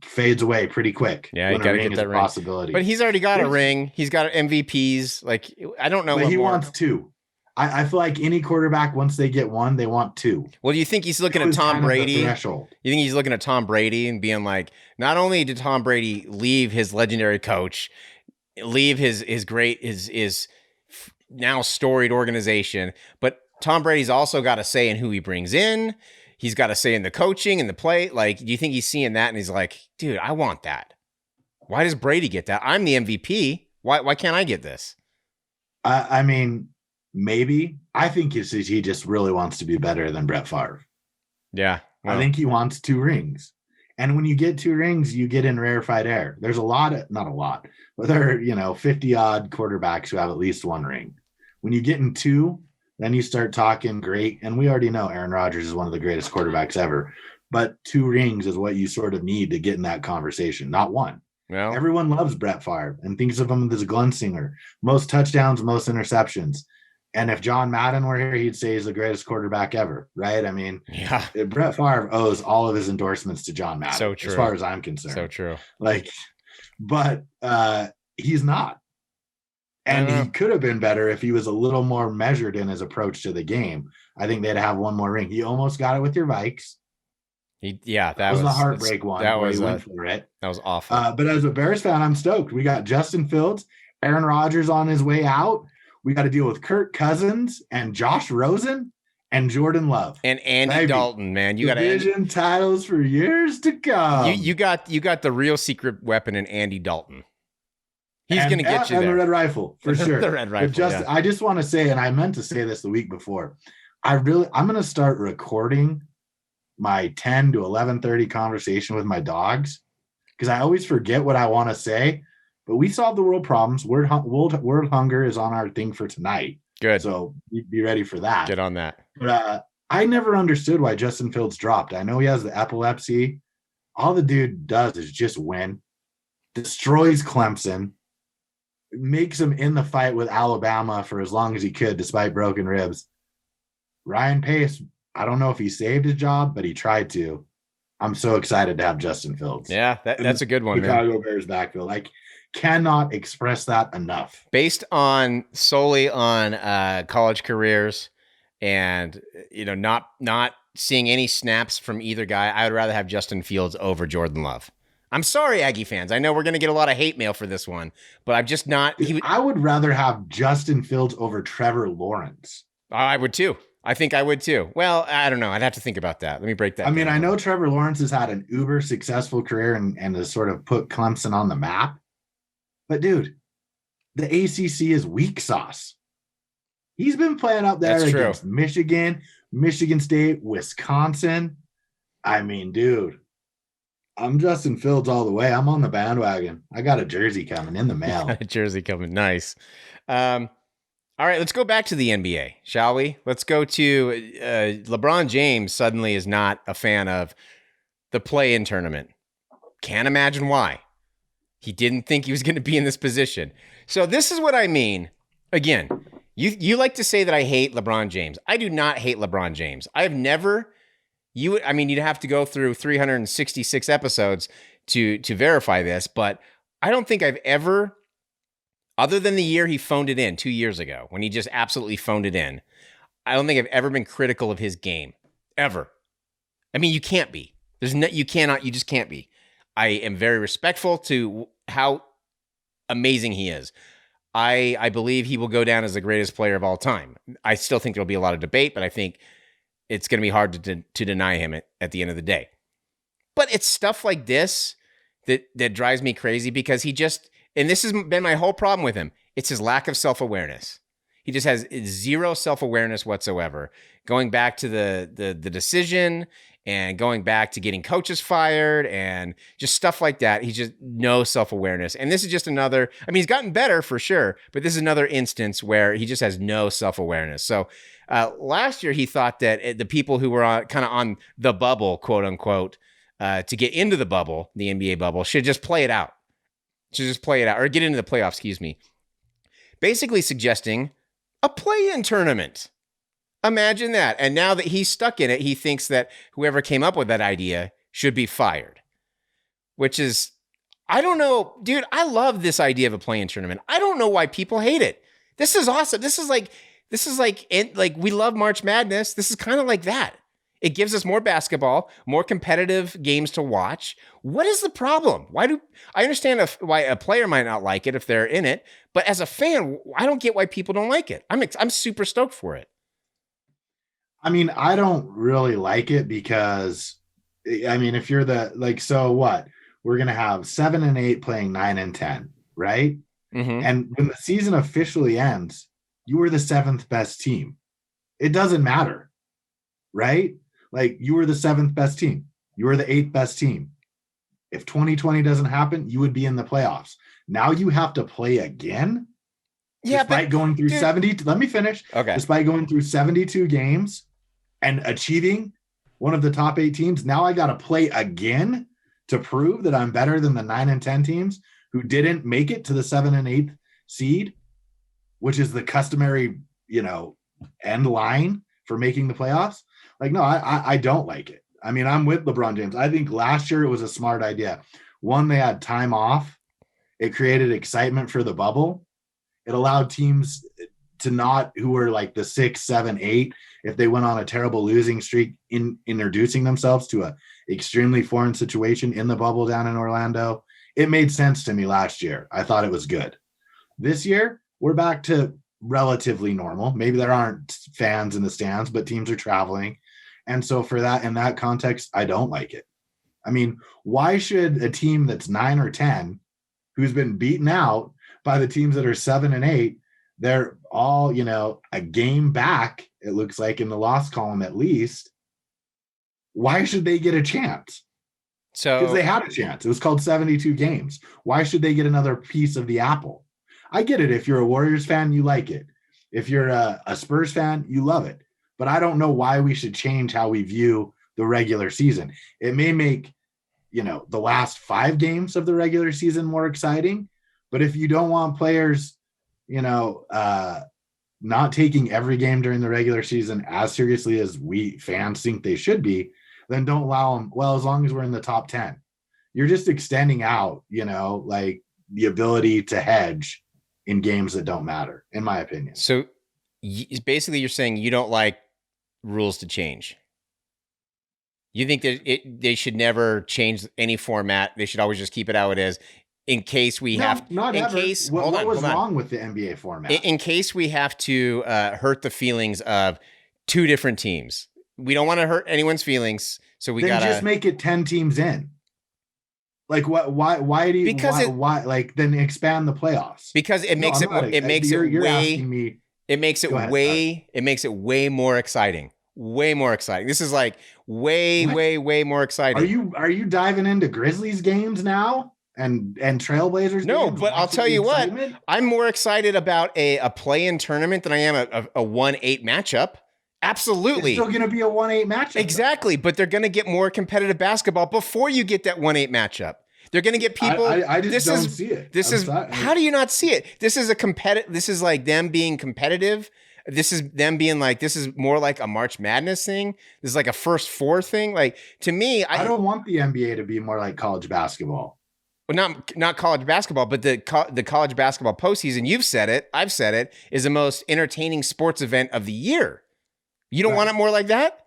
fades away pretty quick. Yeah, you got to get that ring. Possibility. But he's already got a ring. He's got MVPs. Like, I don't know. But he wants two. I feel like any quarterback, once they get one, they want two. Well, do you think he's looking at Tom Brady? You think he's looking at Tom Brady and being like, not only did Tom Brady leave his legendary coach, leave his now storied organization, but Tom Brady's also got a say in who he brings in. he's got to say in the coaching and the play. Like, do you think he's seeing that and he's like, dude, I want that? Why does Brady get that? I'm the MVP. Why can't I get this? I mean, maybe. I think he just really wants to be better than Brett Favre. Yeah. Well, I think he wants 2 rings. And when you get 2 rings, you get in rarefied air. There's not a lot, but there are, 50 odd quarterbacks who have at least 1 ring. When you get in 2, then you start talking great. And we already know Aaron Rodgers is one of the greatest quarterbacks ever, but 2 rings is what you sort of need to get in that conversation, not 1. well, Everyone loves Brett Favre and thinks of him as a gunslinger, most touchdowns, most interceptions. And if John Madden were here, he'd say he's the greatest quarterback ever, right? I mean, yeah, Brett Favre owes all of his endorsements to John Madden, so true. as far as I'm concerned. So true. But he's not. And he could have been better if he was a little more measured in his approach to the game. I think they'd have 1 more ring. He almost got it with your Vikes. That was the heartbreak one. That was went for it. That was awful. But as a Bears fan, I'm stoked. We got Justin Fields, Aaron Rodgers on his way out. We got to deal with Kirk Cousins and Josh Rosen and Jordan Love and Andy Dalton, man. You got division titles for years to come. You got the real secret weapon in Andy Dalton. He's going to get you there. And the red rifle for sure. The red rifle. I just want to say, and I meant to say this the week before, I'm going to start recording my 10 to 11:30 conversation with my dogs, because I always forget what I want to say. But we solved the world problems. World hunger is on our thing for tonight. Good. So be ready for that. Get on that. But I never understood why Justin Fields dropped. I know he has the epilepsy. All the dude does is just win, destroys Clemson, makes him in the fight with Alabama for as long as he could, despite broken ribs. Ryan Pace, I don't know if he saved his job, but he tried to. I'm so excited to have Justin Fields. Yeah, that's a good one, Chicago man. Bears backfield. I cannot express that enough. Based solely on college careers and, not seeing any snaps from either guy, I would rather have Justin Fields over Jordan Love. I'm sorry, Aggie fans. I know we're going to get a lot of hate mail for this one, but I'm just not. I would rather have Justin Fields over Trevor Lawrence. I would too. I think I would too. Well, I don't know. I'd have to think about that. Let me break that down. I know Trevor Lawrence has had an uber successful career and has sort of put Clemson on the map. But dude, the ACC is weak sauce. He's been playing up there against Michigan, Michigan State, Wisconsin. Dude, I'm Justin Fields all the way. I'm on the bandwagon. I got a jersey coming in the mail. A jersey coming. Nice. All right, let's go back to the NBA, shall we? Let's go to LeBron James suddenly is not a fan of the play-in tournament. Can't imagine why. He didn't think he was going to be in this position. So this is what I mean. Again, you like to say that I hate LeBron James. I do not hate LeBron James. I have never... you'd have to go through 366 episodes to verify this, but I don't think I've ever... other than the year he phoned it in 2 years ago, when he just absolutely phoned it in, I don't think I've ever been critical of his game. Ever. You can't be. You just can't be. I am very respectful to how amazing he is. I believe he will go down as the greatest player of all time. I still think there'll be a lot of debate, but I think it's going to be hard to deny him at the end of the day. But it's stuff like this that drives me crazy, because he just... and this has been my whole problem with him. It's his lack of self-awareness. He just has zero self-awareness whatsoever. Going back to the decision and going back to getting coaches fired and just stuff like that. He's just no self-awareness. And this is just another, he's gotten better for sure, but this is another instance where he just has no self-awareness. So last year he thought that the people who were on the bubble, quote unquote, to get into the bubble, the NBA bubble, should just play it out. Or get into the playoffs, excuse me. Basically suggesting a play-in tournament. Imagine that. And now that he's stuck in it, he thinks that whoever came up with that idea should be fired. Which is, I don't know, dude, I love this idea of a play-in tournament. I don't know why people hate it. This is awesome. This is like we love March Madness. This is kind of like that. It gives us more basketball, more competitive games to watch. What is the problem? I understand why a player might not like it if they're in it, but as a fan, I don't get why people don't like it. I'm super stoked for it. I mean, I don't really like it because, I mean, if you're so what? We're going to have 7 and 8 playing 9 and 10, right? Mm-hmm. And when the season officially ends, you were the 7th best team. It doesn't matter, right? Like, you were the 7th best team. You were the 8th best team. If 2020 doesn't happen, you would be in the playoffs. Now you have to play again. Yeah, despite going through 70. Let me finish. Okay. Despite going through 72 games and achieving one of the top 8 teams, now I got to play again to prove that I'm better than the 9 and 10 teams who didn't make it to the 7 and 8th seed, which is the customary, end line for making the playoffs. Like, no, I don't like it. I mean, I'm with LeBron James. I think last year it was a smart idea. One, they had time off. It created excitement for the bubble. It allowed teams to not, who were like the 6, 7, 8, if they went on a terrible losing streak, in introducing themselves to a extremely foreign situation in the bubble down in Orlando. It made sense to me last year. I thought it was good. This year, we're back to relatively normal. Maybe there aren't fans in the stands, but teams are traveling. And so for that, in that context, I don't like it. I mean, why should a team that's 9 or 10, who's been beaten out by the teams that are 7 and 8, they're all, a game back, it looks like, in the loss column at least. Why should they get a chance? So, because they had a chance. It was called 72 games. Why should they get another piece of the apple? I get it. If you're a Warriors fan, you like it. If you're a Spurs fan, you love it. But I don't know why we should change how we view the regular season. It may make, the last 5 games of the regular season more exciting. But if you don't want players, not taking every game during the regular season as seriously as we fans think they should be, then don't allow them. Well, as long as we're in the top 10, you're just extending out, like the ability to hedge in games that don't matter, in my opinion. So basically you're saying you don't like rules to change. You think that they should never change any format. They should always just keep it how it is. In case we have, not in ever. case, what was wrong with the NBA format? In case we have to hurt the feelings of 2 different teams, we don't want to hurt anyone's feelings, so we gotta just make it 10 teams in. Like what? Why do you? Because why? Like then expand the playoffs. Because it makes it makes it way more exciting. Way more exciting. This is like way more exciting. Are you diving into Grizzlies games now? And Trailblazers? No, games, but I'll tell you what, I'm more excited about a play-in tournament than I am a 1-8 matchup. Absolutely. It's still going to be a 1-8 matchup. Exactly, but they're going to get more competitive basketball before you get that 1-8 matchup. They're going to get people. I just don't see it. How do you not see it? This is a competitive. This is like them being competitive. This is them being like, this is more like a March Madness thing. This is like a first 4 thing. Like, to me, I don't want the NBA to be more like college basketball. Well, not college basketball, but the college basketball postseason, you've said it, I've said it, is the most entertaining sports event of the year. You don't want it more like that?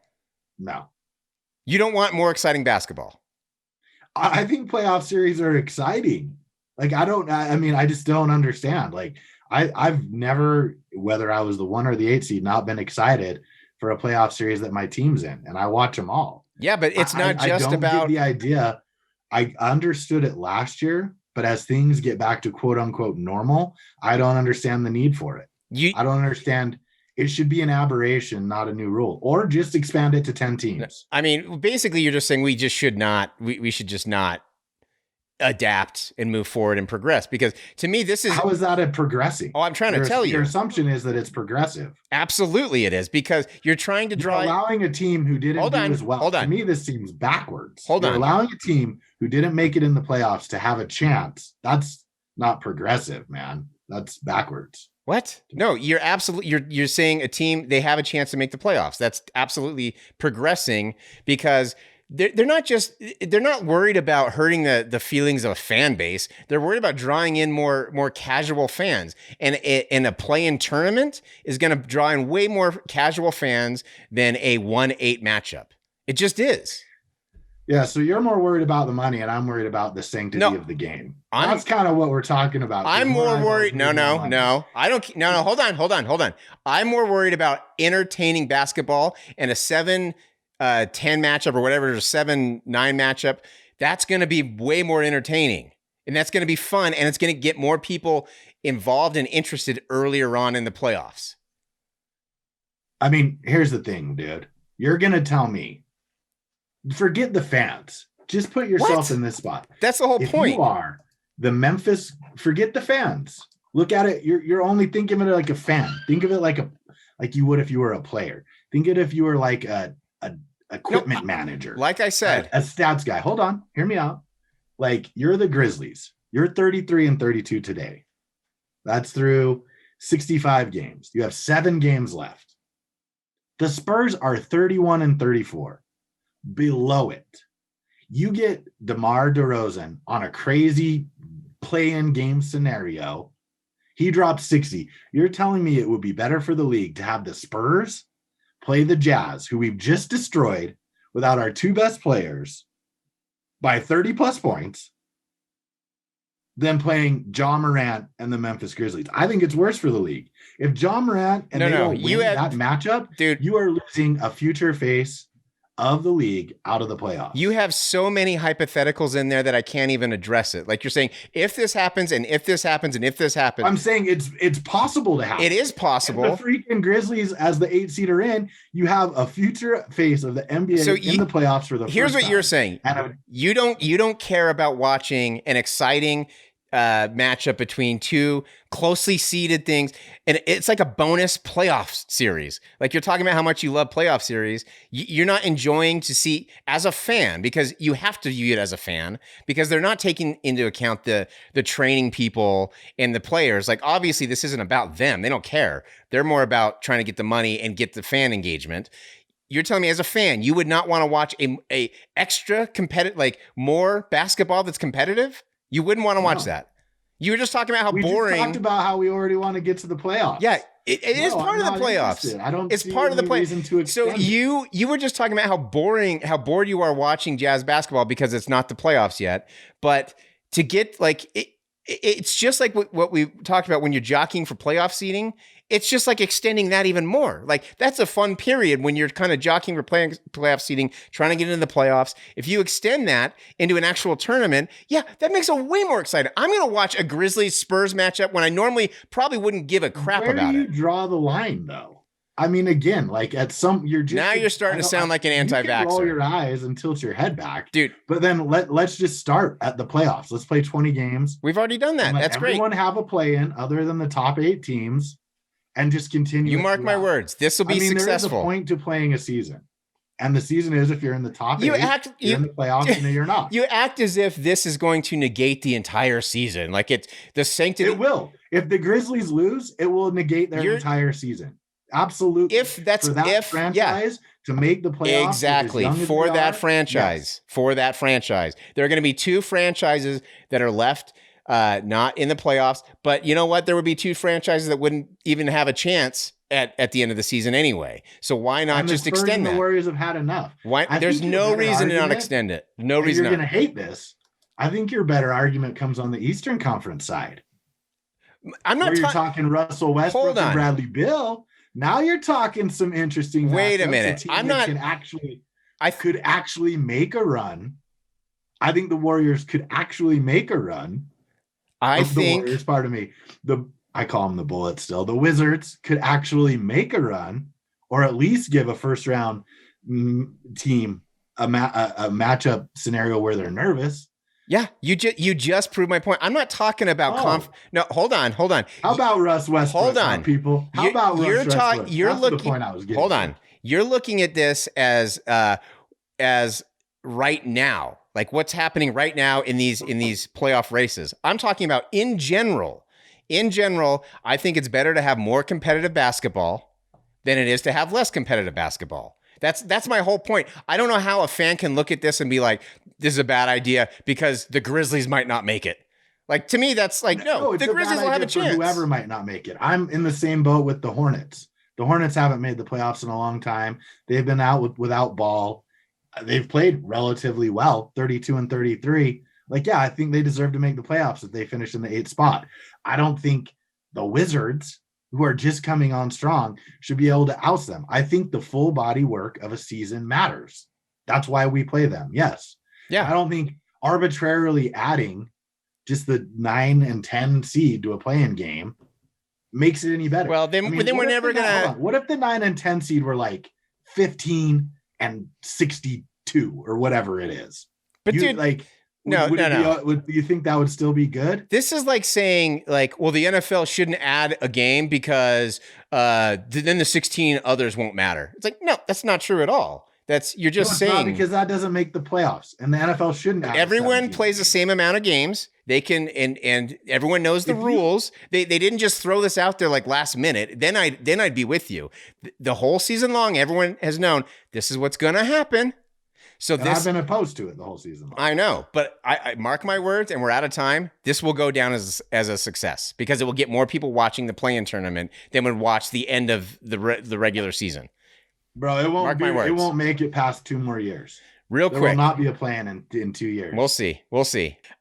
No. You don't want more exciting basketball? I think playoff series are exciting. Like, I just don't understand. Like, I've never, whether I was the 1 or the 8 seed, not been excited for a playoff series that my team's in, and I watch them all. Yeah, but it's not just I don't about get the idea. I understood it last year, but as things get back to quote unquote normal, I don't understand the need for it. I don't understand. It should be an aberration, not a new rule, or just expand it to 10 teams. I mean, basically you're just saying we should just not adapt and move forward and progress, because to me this is, how is that a progressing? I'm trying to tell you, your assumption is that it's progressive. Absolutely it is, because you're trying to draw, allowing a team who didn't do as well. To me, this seems backwards. Allowing a team who didn't make it in the playoffs to have a chance. That's not progressive, man. That's backwards. What? No, you're saying a team, they have a chance to make the playoffs. That's absolutely progressing, because they're not worried about hurting the feelings of a fan base. They're worried about drawing in more casual fans. And a play-in tournament is going to draw in way more casual fans than a 1-8 matchup. It just is. Yeah, so you're more worried about the money, and I'm worried about the sanctity of the game. That's kind of what we're talking about. I'm more worried. No. I don't. No. Hold on. I'm more worried about entertaining basketball and a 7-10 matchup or whatever, a 7-9 matchup. That's going to be way more entertaining, and that's going to be fun, and it's going to get more people involved and interested earlier on in the playoffs. I mean, here's the thing, dude. You're going to tell me, forget the fans. Just put yourself in this spot. That's the whole point. If you are the Memphis, forget the fans. Look at it. You're only thinking of it like a fan. Think of it like you would if you were a player. Think of it if you were like a equipment manager. Like I said, a stats guy. Hold on, hear me out. Like you're the Grizzlies. You're 33-32 today. That's through 65 games. You have 7 games left. The Spurs are 31-34. Below it, you get DeMar DeRozan on a crazy play-in game scenario. He dropped 60. You're telling me it would be better for the league to have the Spurs play the Jazz, who we've just destroyed without our 2 best players by 30 plus points, than playing Ja Morant and the Memphis Grizzlies. I think it's worse for the league. If Ja Morant and don't win that matchup, dude, you are losing a future face of the league out of the playoffs. You have so many hypotheticals in there that I can't even address it. Like you're saying, if this happens, and if this happens, and if this happens. I'm saying it's possible to happen. It is possible. And the freaking Grizzlies, as the 8 seed are in, you have a future face of the NBA in the playoffs for the here's first what you're saying. You don't care about watching an exciting matchup between 2 closely seeded things, and it's like a bonus playoff series. Like you're talking about how much you love playoff series. You're not enjoying to see as a fan, because you have to view it as a fan, because they're not taking into account the training people and the players. Like obviously this isn't about them. They don't care. They're more about trying to get the money and get the fan engagement. You're telling me as a fan, you would not want to watch a extra competitive, like more basketball that's competitive? You wouldn't want to watch that. You were just talking about how boring. We just talked about how we already want to get to the playoffs. Yeah, it is part of the playoffs. Interested. I don't. It's part of the playoffs. So you were just talking about how bored you are watching Jazz basketball because it's not the playoffs yet. But to get like it's just like what we talked about when you're jockeying for playoff seeding. It's just like extending that even more. Like that's a fun period when you're kind of jockeying for playoff seeding, trying to get into the playoffs. If you extend that into an actual tournament, yeah, that makes it way more exciting. I'm going to watch a Grizzlies Spurs matchup when I normally probably wouldn't give a crap about it. Where do you draw the line though? I mean, again, like at some, you're starting to sound like an anti-vaxxer. You can roll your eyes and tilt your head back, dude. But then let's just start at the playoffs. Let's play 20 games. We've already done that. That's great. Everyone have a play-in other than the top 8 teams. And just continue. You mark my words. This will be successful. There is a point to playing a season. And the season is if you're in the top 8, you're in the playoffs, and you're not. You act as if this is going to negate the entire season. Like it's the sanctity. It will. If the Grizzlies lose, it will negate their entire season. Absolutely. Franchise to make the playoffs. Exactly. For that franchise. There are going to be 2 franchises that are left not in the playoffs, but you know what? There would be 2 franchises that wouldn't even have a chance at the end of the season anyway. So why not just extend that? The Warriors have had enough. There's no reason to not extend it. No reason. You're going to hate this. I think your better argument comes on the Eastern Conference side. I'm not you're talking Russell Westbrook and Bradley Beal. Now you're talking some interesting. Wait a minute. I'm not. Could actually make a run. I think the Warriors could actually make a run. The Warriors, pardon me. I call them the Bullets still. The Wizards could actually make a run, or at least give a first round team a matchup scenario where they're nervous. Yeah, you just proved my point. I'm not talking about No, hold on. How about Russ Westbrook? Hold on, people. How about Russ Westbrook? That's the point I was getting. Hold on. You're looking at this as right now. Like what's happening right now in these playoff races. I'm talking about in general. In general, I think it's better to have more competitive basketball than it is to have less competitive basketball. That's my whole point. I don't know how a fan can look at this and be like, this is a bad idea because the Grizzlies might not make it. Like to me, that's like, no the Grizzlies will have a chance. Whoever might not make it. I'm in the same boat with the Hornets. The Hornets haven't made the playoffs in a long time. They've been out without Ball. they've played relatively well, 32-33. Like, yeah, I think they deserve to make the playoffs if they finish in the 8th spot. I don't think the Wizards, who are just coming on strong, should be able to oust them. I think the full body work of a season matters. That's why we play them. Yes. Yeah. I don't think arbitrarily adding just the 9 and 10 seed to a play-in game makes it any better. Well, then we're never going to. What if the 9 and 10 seed were like 15 and 62 or whatever it is? But dude, like, no. Do you think that would still be good? This is like saying, like, well, the NFL shouldn't add a game because then the 16 others won't matter. It's like, no, that's not true at all. You're just saying, because that doesn't make the playoffs, and the NFL shouldn't. Everyone plays the same amount of games. They can, and everyone knows the rules. They didn't just throw this out there like last minute. Then I'd be with you. The whole season long, everyone has known this is what's going to happen. So I've been opposed to it the whole season long. I know, but I mark my words, and we're out of time. This will go down as a success because it will get more people watching the play-in tournament than would watch the end of the regular season. Bro, it won't make it past 2 more years. There will not be a plan in 2 years. We'll see.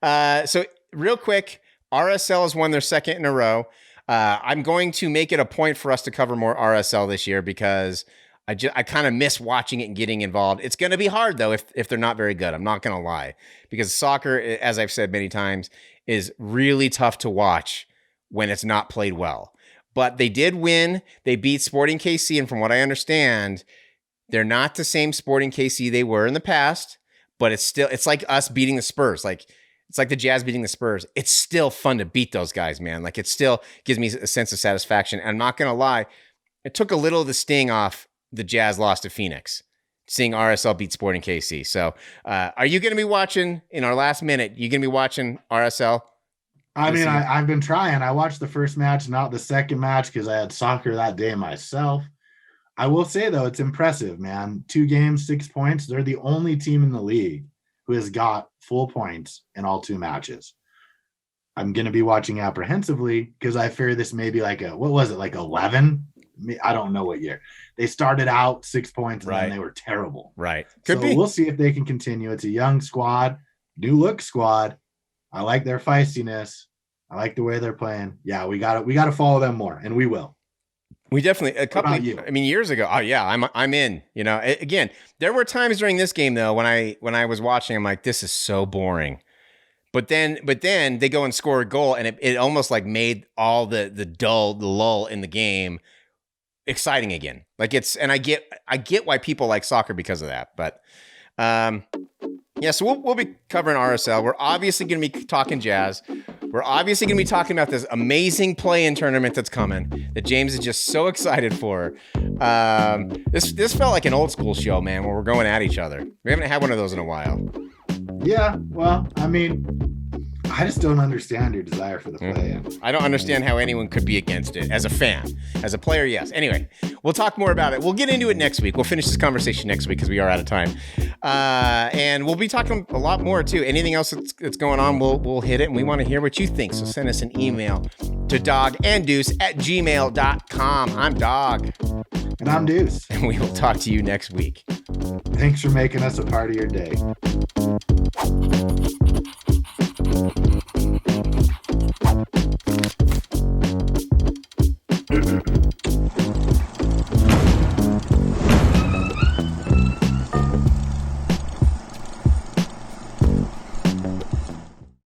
So real quick, RSL has won their 2nd in a row. I'm going to make it a point for us to cover more RSL this year because I kind of miss watching it and getting involved. It's going to be hard though if they're not very good. I'm not going to lie, because soccer, as I've said many times, is really tough to watch when it's not played well. But they did win. They beat Sporting KC, and from what I understand, they're not the same Sporting KC they were in the past. But it's like us beating the Spurs. Like it's like the Jazz beating the Spurs. It's still fun to beat those guys, man. Like it still gives me a sense of satisfaction. And I'm not gonna lie, it took a little of the sting off the Jazz loss to Phoenix, seeing RSL beat Sporting KC. So, are you gonna be watching in our last minute? You gonna be watching RSL? I mean, I've been trying. I watched the first match, not the second match, because I had soccer that day myself. I will say, though, it's impressive, man. 2 games, 6 points. They're the only team in the league who has got full points in all 2 matches. I'm going to be watching apprehensively because I fear this may be like what was it, like 11? I don't know what year. They started out 6 points and then they were terrible. Right. Could be. We'll see if they can continue. It's a young squad, new look squad. I like their feistiness. I like the way they're playing. Yeah, we got to follow them more, and we will. We definitely years ago. Oh yeah, I'm in. You know, again, there were times during this game though when I was watching, I'm like, this is so boring. But then they go and score a goal, and it almost like made all the lull in the game exciting again. Like I get why people like soccer because of that. But yeah, so we'll be covering RSL. We're obviously going to be talking Jazz. We're obviously going to be talking about this amazing play-in tournament that's coming that James is just so excited for. This felt like an old school show, man, where we're going at each other. We haven't had one of those in a while. Yeah, well, I mean, I just don't understand your desire for the play-in. I don't understand how anyone could be against it as a fan. As a player, yes. Anyway, we'll talk more about it. We'll get into it next week. We'll finish this conversation next week because we are out of time. And we'll be talking a lot more, too. Anything else that's going on, we'll hit it, and we want to hear what you think. So send us an email to doganddeuce@gmail.com. I'm Dog. And I'm Deuce. And we will talk to you next week. Thanks for making us a part of your day.